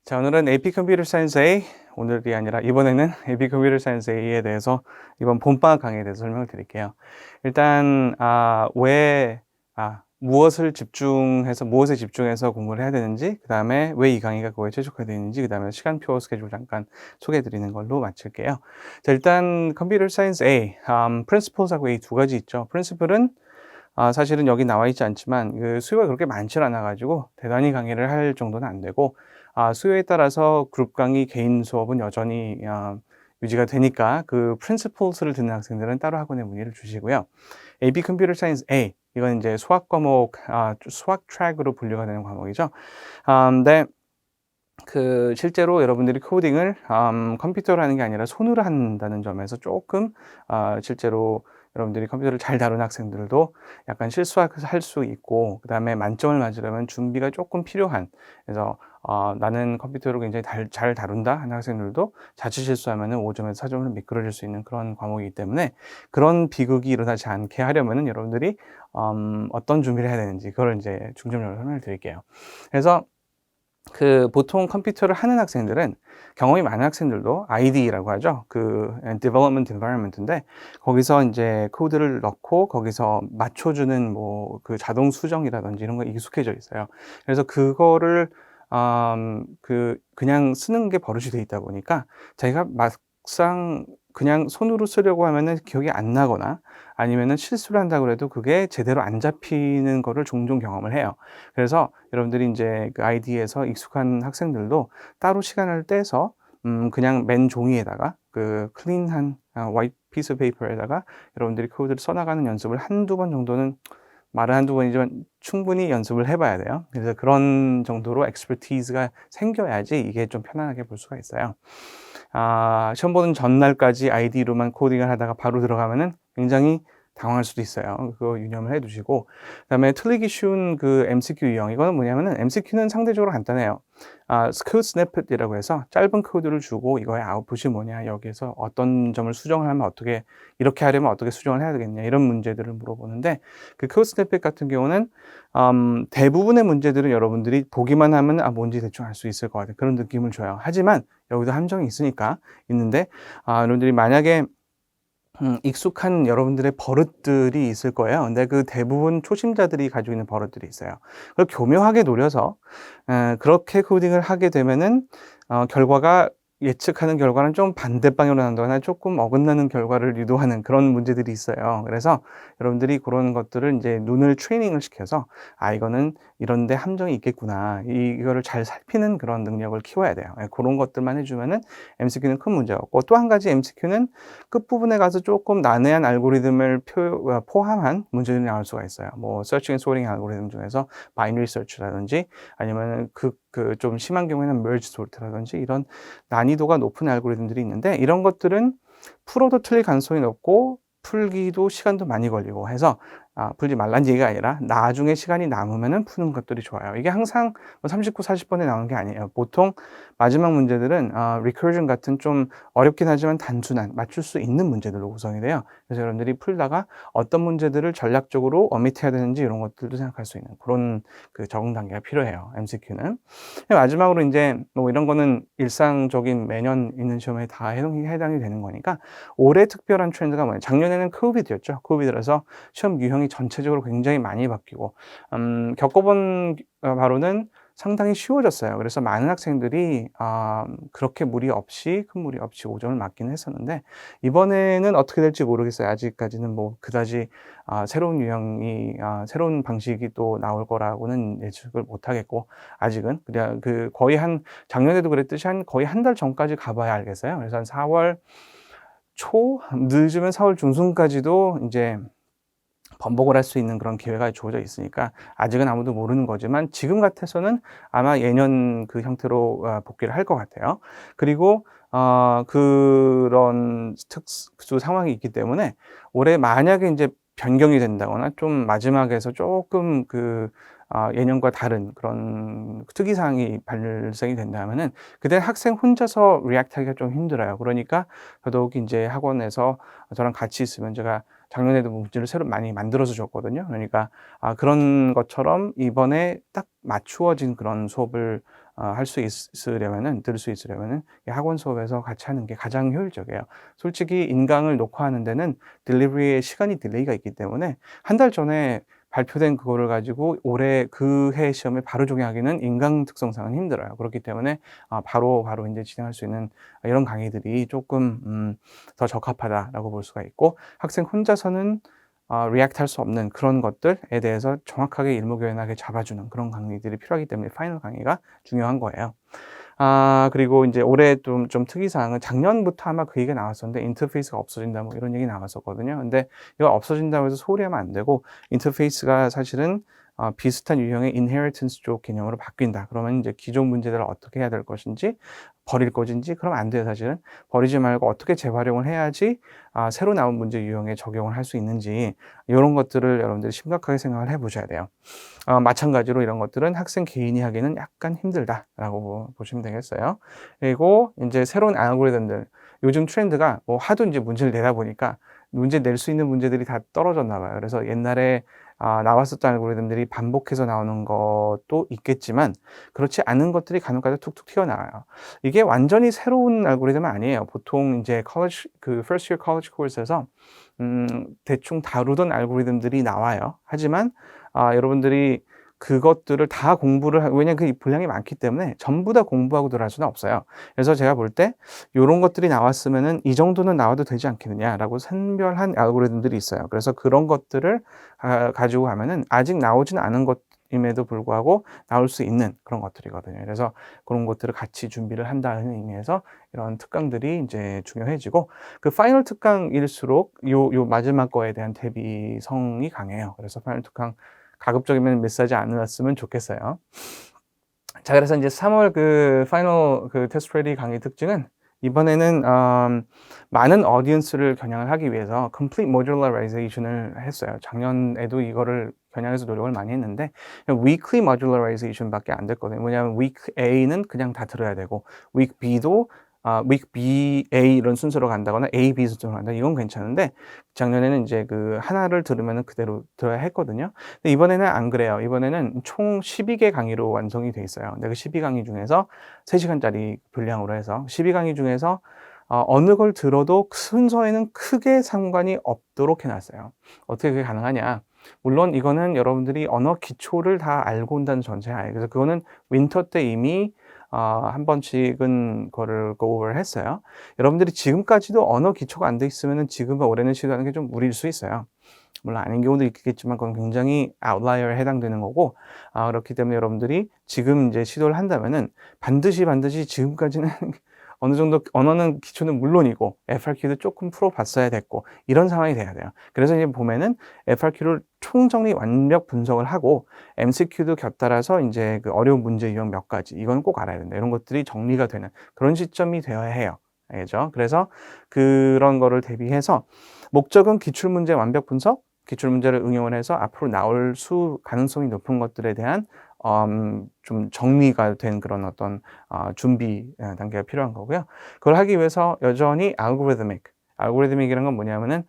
자, 오늘은 AP 컴퓨터 사이언스 A, 오늘이 아니라 이번에는 AP 컴퓨터 사이언스 A에 대해서 이번 본방학 강의에 대해서 설명을 드릴게요. 일단 무엇에 집중해서 공부를 해야 되는지, 그 다음에 왜 이 강의가 그거에 최적화되어 있는지, 그 다음에 시간표 스케줄 잠깐 소개해 드리는 걸로 마칠게요. 자, 일단 컴퓨터 사이언스 A, 프린시플하고 A 두 가지 있죠. 프린시플은 사실은 여기 나와 있지 않지만 그 수요가 그렇게 많지 않아 가지고 대단히 강의를 할 정도는 안 되고, 수요에 따라서 그룹 강의, 개인 수업은 여전히 유지가 되니까 그 프린시플스를 듣는 학생들은 따로 학원에 문의를 주시고요. AP 컴퓨터 사이언스 A, 이건 이제 수학 과목, 수학 트랙으로 분류가 되는 과목이죠. 근데 그 실제로 여러분들이 코딩을 컴퓨터로 하는 게 아니라 손으로 한다는 점에서 조금 실제로 여러분들이 컴퓨터를 잘 다루는 학생들도 약간 실수할 수 있고, 그 다음에 만점을 맞으려면 준비가 조금 필요한, 그래서 나는 컴퓨터를 굉장히 잘 다룬다 하는 학생들도 자칫 실수하면 5점에서 4점으로 미끄러질 수 있는 그런 과목이기 때문에, 그런 비극이 일어나지 않게 하려면은 여러분들이 어떤 준비를 해야 되는지 그걸 이제 중점적으로 설명을 드릴게요. 그래서 그 보통 컴퓨터를 하는 학생들은, 경험이 많은 학생들도 IDE라고 하죠. 그 Development Environment인데, 거기서 이제 코드를 넣고 거기서 맞춰주는 뭐 그 자동 수정이라든지 이런 거 익숙해져 있어요. 그래서 그거를 그냥 쓰는 게 버릇이 돼 있다 보니까 자기가 막상 그냥 손으로 쓰려고 하면은 기억이 안 나거나, 아니면은 실수를 한다고 해도 그게 제대로 안 잡히는 거를 종종 경험을 해요. 그래서 여러분들이 이제 그 ID에서 익숙한 학생들도 따로 시간을 떼서 그냥 맨 종이에다가 그 클린한 화이트 피스 페이퍼에다가 여러분들이 코드를 써나가는 연습을 한두 번 정도는, 말은 한두 번이지만 충분히 연습을 해봐야 돼요. 그래서 그런 정도로 엑스퍼티즈가 생겨야지 이게 좀 편안하게 볼 수가 있어요. 시험 보는 전날까지 ID로만 코딩을 하다가 바로 들어가면은 굉장히 당황할 수도 있어요. 그거 유념을 해 두시고, 그다음에 틀리기 쉬운 그 MCQ 유형, 이거는 뭐냐면은 MCQ는 상대적으로 간단해요. 코드 스니펫이라고 해서 짧은 코드를 주고 이거의 아웃풋이 뭐냐, 여기에서 어떤 점을 수정을 하면 어떻게, 이렇게 하려면 어떻게 수정을 해야 되겠냐, 이런 문제들을 물어보는데, 그 코드 스니펫 같은 경우는 대부분의 문제들은 여러분들이 보기만 하면 뭔지 대충 알 수 있을 것 같아요. 그런 느낌을 줘요. 하지만 여기도 함정이 있는데, 여러분들이 만약에 익숙한 여러분들의 버릇들이 있을 거예요. 근데 그 대부분 초심자들이 가지고 있는 버릇들이 있어요. 그걸 교묘하게 노려서 그렇게 코딩을 하게 되면은 결과가, 예측하는 결과는 좀 반대 방향으로 난다거나 조금 어긋나는 결과를 유도하는 그런 문제들이 있어요. 그래서 여러분들이 그런 것들을 이제 눈을 트레이닝을 시켜서, 이거는 이런 데 함정이 있겠구나, 이거를 잘 살피는 그런 능력을 키워야 돼요. 그런 것들만 해주면은 MCQ는 큰 문제가 없고, 또 한 가지 MCQ는 끝부분에 가서 조금 난해한 알고리즘을 포함한 문제들이 나올 수가 있어요. 뭐 서칭 앤 소팅 알고리즘 중에서 바이너리 서치라든지, 아니면 좀 심한 경우에는 merge sort라든지, 이런 난이도가 높은 알고리즘들이 있는데, 이런 것들은 풀어도 틀릴 가능성이 높고 풀기도 시간도 많이 걸리고 해서 풀지 말란 얘기가 아니라 나중에 시간이 남으면은 푸는 것들이 좋아요. 이게 항상 39, 40번에 나오는 게 아니에요. 보통 마지막 문제들은 recursion 같은 좀 어렵긴 하지만 단순한, 맞출 수 있는 문제들로 구성이 돼요. 그래서 여러분들이 풀다가 어떤 문제들을 전략적으로 오밋해야 되는지 이런 것들도 생각할 수 있는 그런 그 적응 단계가 필요해요, MCQ는. 마지막으로 이제 뭐 이런 거는 일상적인 매년 있는 시험에 다 해당이 되는 거니까, 올해 특별한 트렌드가 뭐냐, 작년에는 코비드였죠. 코비드라서 시험 유형이 전체적으로 굉장히 많이 바뀌고, 겪어본 바로는 상당히 쉬워졌어요. 그래서 많은 학생들이 그렇게 큰 무리 없이 5점을 맞기는 했었는데, 이번에는 어떻게 될지 모르겠어요. 아직까지는 뭐 그다지 새로운 유형이, 새로운 방식이 또 나올 거라고는 예측을 못 하겠고, 아직은 그냥 작년에도 그랬듯이 거의 한 달 전까지 가봐야 알겠어요. 그래서 한 4월 초, 늦으면 4월 중순까지도 이제 번복을 할 수 있는 그런 기회가 주어져 있으니까 아직은 아무도 모르는 거지만, 지금 같아서는 아마 예년 그 형태로 복귀를 할 것 같아요. 그리고 그런 특수 상황이 있기 때문에 올해 만약에 이제 변경이 된다거나 좀 마지막에서 조금 예년과 다른 그런 특이사항이 발생이 된다면은 그때는 학생 혼자서 리액트 하기가 좀 힘들어요. 그러니까 더더욱 인제 학원에서 저랑 같이 있으면 제가 작년에도 문제를 새로 많이 만들어서 줬거든요. 그러니까 그런 것처럼 이번에 딱 맞추어진 그런 수업을 할 수 있으려면은 들을 수 있으려면은 이 학원 수업에서 같이 하는 게 가장 효율적이에요. 솔직히 인강을 녹화하는 데는 딜리버리에 시간이 딜레이가 있기 때문에 한 달 전에 발표된 그거를 가지고 올해 그 해 시험에 바로 적용하기는 인강 특성상은 힘들어요. 그렇기 때문에 바로 인제 진행할 수 있는 이런 강의들이 쪼끔 더 적합하다라고 볼 수가 있고, 학생 혼자서는 리액트 할 수 없는 그런 것들에 대해서 정확하게 일목요연하게 잡아주는 그런 강의들이 필요하기 때문에 파이널 강의가 중요한 거예요. 그리고 인제 올해 좀 특이사항은 작년부터 아마 그 얘기가 나왔었는데 인터페이스가 없어진다 뭐 이런 얘기 나왔었거든요. 근데 이거 없어진다고 해서 소홀히 하면 안 되고, 인터페이스가 사실은 비슷한 유형의 inheritance 쪽 개념으로 바뀐다. 그러면 인제 기존 문제들을 어떻게 해야 될 것인지, 버릴 것인지 그러면 안 돼요 사실은. 버리지 말고 어떻게 재활용을 해야지 새로 나온 문제 유형에 적용을 할 수 있는지, 요런 것들을 여러분들이 심각하게 생각을 해 보셔야 돼요. 마찬가지로 이런 것들은 학생 개인이 하기는 약간 힘들다라고 보시면 되겠어요. 그리고 인제 새로운 알고리즘들, 요즘 트렌드가 뭐 하도 인제 문제를 내다 보니까 문제 낼 수 있는 문제들이 다 떨어졌나 봐요. 그래서 옛날에 나왔었던 알고리즘들이 반복해서 나오는 것도 있겠지만 그렇지 않은 것들이 간혹가다 툭툭 튀어나와요. 이게 완전히 새로운 알고리즘은 아니에요. 보통 인제 first year college course에서 대충 다루던 알고리즘들이 나와요. 하지만 여러분들이 그것들을 다 공부를 왜냐면 그 분량이 많기 때문에 전부 다 공부하고 들어갈 수는 없어요. 그래서 제가 볼 때 요런 것들이 나왔으면은 '이 정도는 나와도 되지 않겠느냐.'라고 선별한 알고리즘들이 있어요. 그래서 그런 것들을 가지고 가면은 아직 나오진 않은 것임에도 불구하고 나올 수 있는 그런 것들이거든요. 그래서 그런 것들을 같이 준비를 한다는 의미에서 이런 특강들이 인제 중요해지고, 그 파이널 특강일수록 요 마지막 거에 대한 대비성이 강해요. 그래서 파이널 특강 가급적이면 미스하지 않았으면 좋겠어요. 자, 그래서 인제 3월 그 파이널 그 테스트 레디 강의 특징은, 이번에는 많은 audience를 겨냥을 하기 위해서 complete modularization을 했어요. 작년에도 이거를 겨냥해서 노력을 많이 했는데 weekly modularization 밖에 안 됐거든요. 왜냐하면 week A는 그냥 다 들어야 되고, week B도 week B, A 이런 순서로 간다거나 A, B 순서로 간다, 이건 괜찮은데 작년에는 인제 그 하나를 들으면은 그대로 들어야 했거든요. 근데 이번에는 안 그래요. 이번에는 총 12개 강의로 완성이 돼 있어요. 근데 그 12강의 중에서 3 시간짜리 분량으로 해서 12강의 중에서 어느 걸 들어도 순서에는 크게 상관이 없도록 해 놨어요. 어떻게 그게 가능하냐? 물론 이거는 여러분들이 언어 기초를 다 알고 온다는 전제하에, 그래서 그거는 윈터 때 이미 한 번씩은 그거를 go over를 했어요. 여러분들이 지금까지도 언어 기초가 안 돼 있으면은 지금과 올해는 시도하는 게 좀 무리일 수 있어요. 물론 아닌 경우도 있겠지만 그건 굉장히 아웃라이어에 해당되는 거고, 그렇기 때문에 여러분들이 지금 이제 시도를 한다면은 반드시 지금까지는 어느 정도 언어는 기초는 물론이고 FRQ도 쪼끔 풀어 봤어야 됐고 이런 상황이 돼야 돼요. 그래서 이제 보면은 FRQ를 총정리 완벽 분석을 하고 MCQ도 곁들여서 인제 그 어려운 문제 유형 몇 가지, 이건 꼭 알아야 된다, 이런 것들이 정리가 되는 그런 시점이 되어야 해요. 알겠죠? 그래서 그런 거를 대비해서 목적은 기출문제 완벽 분석, 기출문제를 응용을 해서 앞으로 나올 가능성이 높은 것들에 대한 좀 정리가 된 그런 어떤 준비 단계가 필요한 거고요. 그걸 하기 위해서 여전히 알고리즘ic이라는 건 뭐냐면은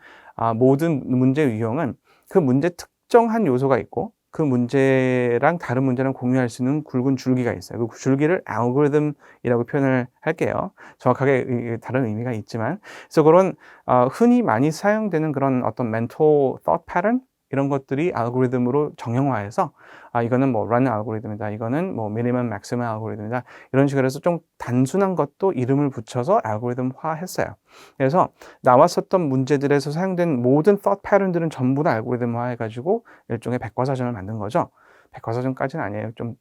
모든 문제 유형은 그 문제 특정한 요소가 있고 그 문제랑 다른 문제랑 공유할 수 있는 굵은 줄기가 있어요. 그 줄기를 알고리즘이라고 표현을 할게요. 정확하게 다른 의미가 있지만, 그래서 그런 흔히 많이 사용되는 그런 어떤 mental thought pattern 이런 것들이 알고리즘으로 정형화해서 이거는 뭐 run 알고리즘이다, 이거는 뭐 minimum maximum 알고리즘이다, 이런 식으로 해서 좀 단순한 것도 이름을 붙여서 알고리즘화했어요. 그래서 나왔었던 문제들에서 사용된 모든 thought pattern들은 전부 다 알고리즘화해 가지고 일종의 백과사전을 만든 거죠. 백과사전까지는 아니에요. 좀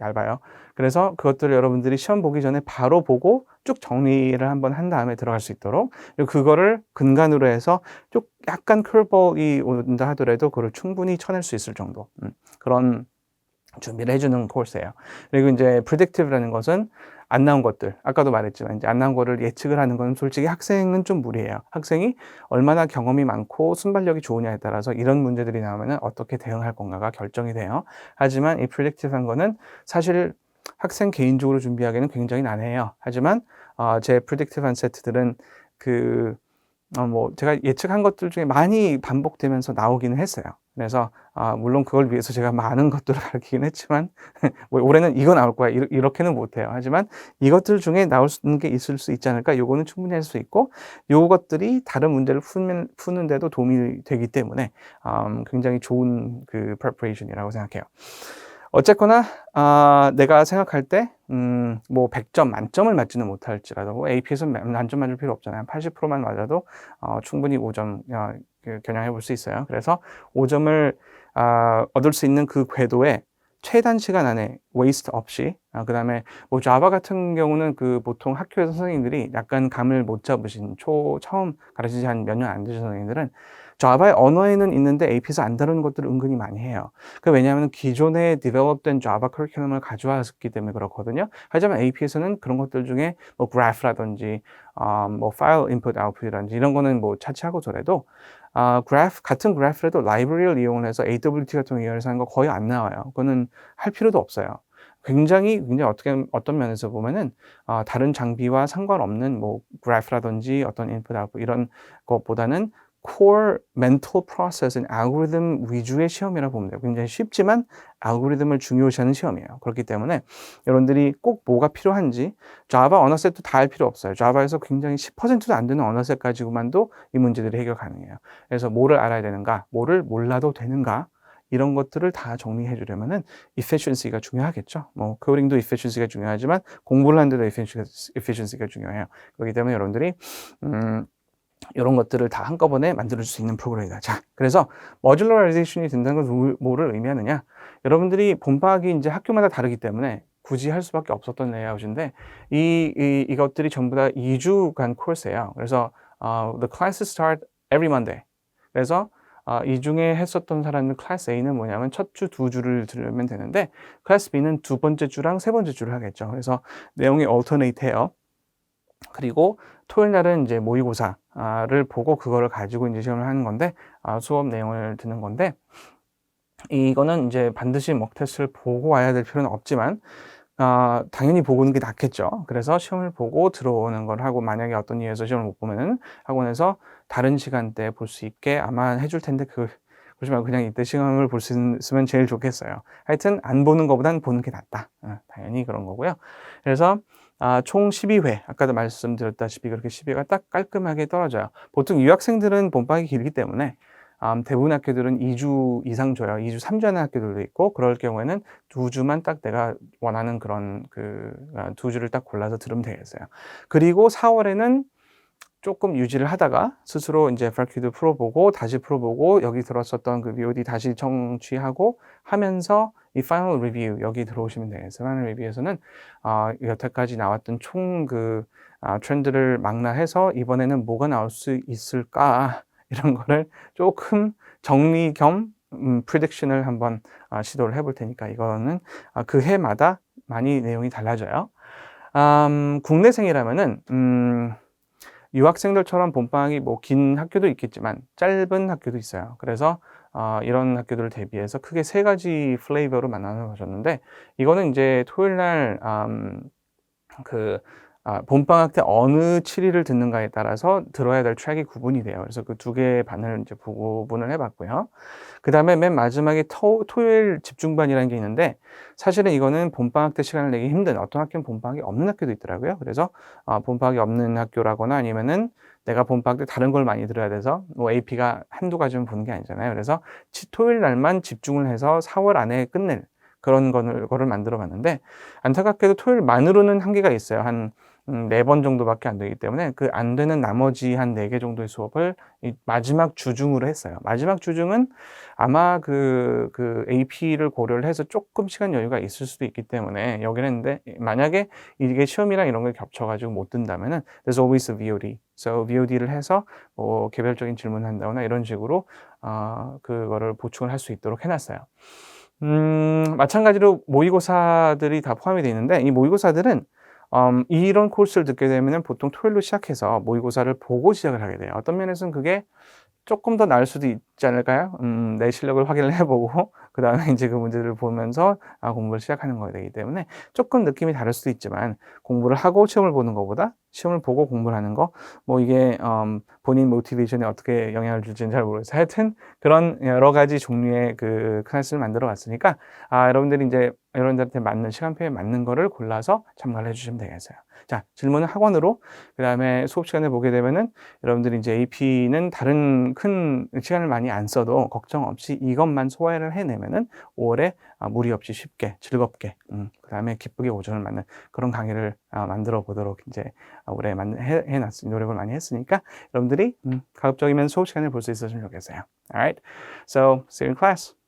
얇아요. 그래서 그것들을 여러분들이 시험 보기 전에 바로 보고 쭉 정리를 한번 한 다음에 들어갈 수 있도록, 그리고 그거를 근간으로 해서 쭉 약간 커브볼이 온다 하더라도 그걸 충분히 쳐낼 수 있을 정도, 그런 준비를 해 주는 코스예요. 그리고 인제 predictive라는 것은 안 나온 것들, 아까도 말했지만 이제 안 나온 거를 예측을 하는 건 솔직히 학생은 좀 무리예요. 학생이 얼마나 경험이 많고 순발력이 좋으냐에 따라서 이런 문제들이 나오면은 어떻게 대응할 건가가 결정이 돼요. 하지만 이 predictive한 거는 사실 학생 개인적으로 준비하기에는 굉장히 난해해요. 하지만 제 predictive한 세트들은 그 뭐 제가 예측한 것들 중에 많이 반복되면서 나오기는 했어요. 그래서 물론 그걸 위해서 제가 많은 것들을 가르치긴 했지만 뭐 올해는 이거 나올 거야 이렇게는 못 해요. 하지만 이것들 중에 나올 수 있는 게 있을 수 있지 않을까? 요거는 충분히 할 수 있고 요것들이 다른 문제를 푸는 데도 도움이 되기 때문에 굉장히 좋은 그 preparation이라고 생각해요. 어쨌거나 내가 생각할 때 뭐 100점 만점을 맞지는 못할지라도 뭐 AP에서 만점 맞을 필요 없잖아요. 80%만 맞아도 충분히 5점 겨냥해 볼 수 있어요. 그래서 5점을 얻을 수 있는 그 궤도에 최단 시간 안에 waste 없이 그다음에 뭐 자바 같은 경우는 그 보통 학교에서 선생님들이 약간 감을 못 잡으신 처음 가르치지 한 몇 년 안 되신 선생님들은 자바의 언어에는 있는데 AP에서 안 다루는 것들을 은근히 많이 해요. 왜냐하면 기존에 디벨롭된 자바 커리큘럼을 가져왔기 때문에 그렇거든요. 하지만 AP에서는 그런 것들 중에 뭐 그래프라든지 뭐 파일 인풋 아웃풋이라든지 이런 거는 뭐 차치하고더라도 같은 그래프라도 라이브러리를 이용을 해서 AWT 같은 거 이용해서 하는 거 거의 안 나와요. 그거는 할 필요도 없어요. 굉장히 어떤 면에서 보면은 다른 장비와 상관없는 뭐 그래프라든지 어떤 인풋 아웃풋 이런 것보다는 core mental process은 알고리즘 위주의 시험이라고 보면 돼요. 굉장히 쉽지만 알고리즘을 중요시하는 시험이에요. 그렇기 때문에 여러분들이 꼭 뭐가 필요한지 자바 언어셋도 다 할 필요 없어요. 자바에서 굉장히 10%도 안 되는 언어셋 가지고만도 이 문제들이 해결 가능해요. 그래서 뭐를 알아야 되는가, 뭐를 몰라도 되는가 이런 것들을 다 정리해 주려면은 efficiency가 중요하겠죠. 뭐 코딩도 efficiency가 중요하지만 공부를 하는데도 efficiency가 중요해요. 그렇기 때문에 여러분들이 이런 것들을 다 한꺼번에 만들어줄 수 있는 프로그램이다. 자, 그래서 모듈러라이제이션이 된다는 건 뭐를 의미하느냐? 여러분들이 본방학이 이제 학교마다 다르기 때문에 굳이 할 수밖에 없었던 레이아웃인데 이것들이 전부 다 2주간 코र्스예요. 그래서 the classes start every Monday. 그래서 이 중에 했었던 사람은 클래스 A는 뭐냐면 첫 주 두 주를 들으면 되는데 클래스 B는 두 번째 주랑 세 번째 주를 하겠죠. 그래서 내용이 alternate 해요. 그리고 토요일 날은 이제 모의고사를 보고 그거를 가지고 이제 시험을 하는 건데 수업 내용을 듣는 건데 이거는 이제 반드시 mock test를 보고 와야 될 필요는 없지만 당연히 보고 오는 게 낫겠죠. 그래서 시험을 보고 들어오는 걸 하고 만약에 어떤 이유에서 시험을 못 보면은 학원에서 다른 시간대에 볼 수 있게 아마 해줄 텐데 그러지 말고 그냥 이때 시험을 볼 수 있으면 제일 좋겠어요. 하여튼 안 보는 것보단 보는 게 낫다. 당연히 그런 거고요. 그래서 총 12회, 아까도 말씀드렸다시피 그렇게 12회가 딱 깔끔하게 떨어져요. 보통 유학생들은 본방이 길기 때문에 대부분 학교들은 2주 이상 줘요. 2주, 3주 하는 학교들도 있고, 그럴 경우에는 2주만 딱 내가 원하는 그런 2주를 딱 골라서 들으면 되겠어요. 그리고 4월에는 조금 유지를 하다가 스스로 이제 FAQ도 풀어보고 다시 풀어보고 여기 들었었던 그 VOD 다시 청취하고 하면서 이 Final Review 여기 들어오시면 되겠어요. Final Review에서는 여태까지 나왔던 총 트렌드를 망라해서 이번에는 뭐가 나올 수 있을까 이런 거를 조금 정리 겸 prediction을 한번 시도를 해볼 테니까 이거는 그 해마다 많이 내용이 달라져요. 국내생이라면은 유학생들처럼 본방학이 뭐 긴 학교도 있겠지만 짧은 학교도 있어요. 그래서 이런 학교들을 대비해서 크게 세 가지 플레이버로 나눠 가졌는데 이거는 이제 토요일 날 본방학 때 어느 7일을 듣는가에 따라서 들어야 될 트랙이 구분이 돼요. 그래서 그 두 개의 반을 이제 구분을 해봤고요. 그 다음에 맨 마지막에 토요일 집중반이라는 게 있는데 사실은 이거는 본방학 때 시간을 내기 힘든 어떤 학교는 본방학이 없는 학교도 있더라고요. 그래서 본방학이 없는 학교라거나 아니면은 내가 본방학 때 다른 걸 많이 들어야 돼서 뭐 AP가 한두 가지만 보는 게 아니잖아요. 그래서 토요일 날만 집중을 해서 4월 안에 끝낼 그런 거를 만들어 봤는데 안타깝게도 토요일만으로는 한계가 있어요. 한 4번 정도밖에 안 되기 때문에 그 안 되는 나머지 한 4개 정도의 수업을 이 마지막 주중으로 했어요. 마지막 주중은 아마 그 AP를 고려를 해서 조금 시간 여유가 있을 수도 있기 때문에 여기는 했는데 만약에 이게 시험이랑 이런 게 겹쳐가지고 못 든다면은 there's always a VOD. So VOD를 해서 뭐 개별적인 질문을 한다거나 이런 식으로 그거를 보충을 할 수 있도록 해놨어요. 마찬가지로 모의고사들이 다 포함이 되어 있는데 이 모의고사들은 이런 코र्스를 듣게 되면은 보통 토요일로 시작해서 모의고사를 보고 시작을 하게 돼요. 어떤 면에서는 그게 쪼끔 더 나을 수도 있지 않을까요? 내 실력을 확인을 해 보고 그다음에 인제 그 문제들을 보면서 공부를 시작하는 거게 되기 때문에 쪼끔 느낌이 다를 수도 있지만 공부를 하고 시험을 보는 것보다 시험을 보고 공부를 하는 거 뭐 이게 본인 모티베이션에 어떻게 영향을 줄지는 잘 모르겠어요. 하여튼 그런 여러 가지 종류의 그 클래스를 만들어 왔으니까 여러분들이 인제 여러분들한테 맞는 시간표에 맞는 거를 골라서 참가를 해 주시면 되겠어요. 자, 질문은 학원으로 그다음에 수업 시간에 보게 되면은 여러분들이 인제 AP는 다른 큰 시간을 많이 안 써도 걱정 없이 이것만 소화를 해내면은 5 월에 무리 없이 쉽게 즐겁게 그다음에 기쁘게 오전을 맞는 그런 강의를 만들어 보도록 인제 올해 해 놨으니 노력을 많이 했으니까 여러분들이 가급적이면 수업 시간을 볼 수 있었으면 좋겠어요. Alright. So see you in class.